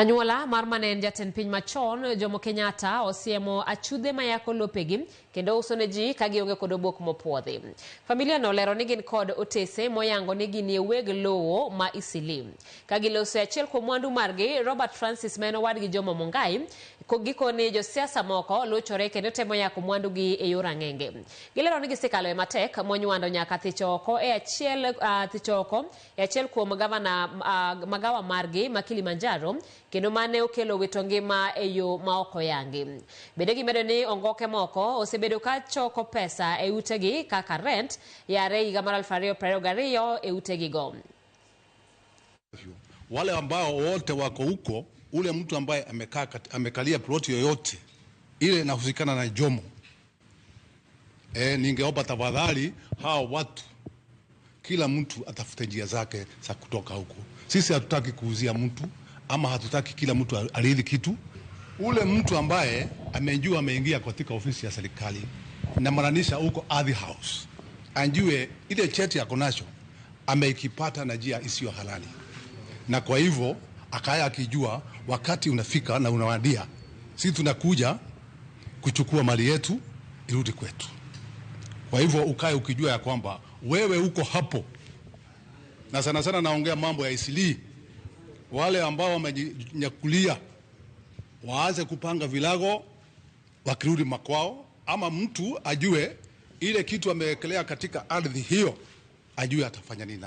Anyuola mar manen jatend piny machon Jomo Kenyatta osiemo achudhe mayako lopegi kendo uso ne ji ka gionge kod obok mopuodhi. Familia no lero ni gin kod otese moyango ni gin e weg lowo ma Eastleigh. Ka giloso achiel kuom mwandu margi, Robert Francis ma en owadgi Jomo Mungai gikoni josiasa moko luchore kendo temo yako mwandu gi e yor ang'enge. Gilero ni gisekalo e matek monywando nyaka thichoko e achiel kuom gavana magawa margi ma Kilimanjaro kendo mane okelo wito ngima e yo ma ok oyangi. Bende gimedo ni ongoke moko osebedo ka choko pesa e utegi kaka rent yare higa mar 2022 e utegi go. Wale ambao wote wako huko, ule mtu ambaye amekalia ploti yoyote ile inahusikana na Jomo, ningeomba tafadhali hao watu kila mtu atafute njia zake za kutoka huko. Sisi hatutaki kuuzia mtu ama hatutaki kila mtu arithi kitu. Ule mtu ambaye amejua ameingia katika ofisi ya serikali na maanisha huko Ardhi House, anjue ile cheti yako nacho ameikipata na njia isiyo halali, na kwa hivyo akaya akijua wakati unafika na unawadia, sisi tunakuja kuchukua mali yetu irudi kwetu. Kwa hivyo ukae ukijua ya kwamba wewe uko hapo, na sana sana naongea mambo ya Eastleigh. Wale ambao wamenyakulia waanze kupanga vilago wakirudi makwao, ama mtu ajue ile kitu amewekelea katika ardhi hiyo, ajue atafanya nini.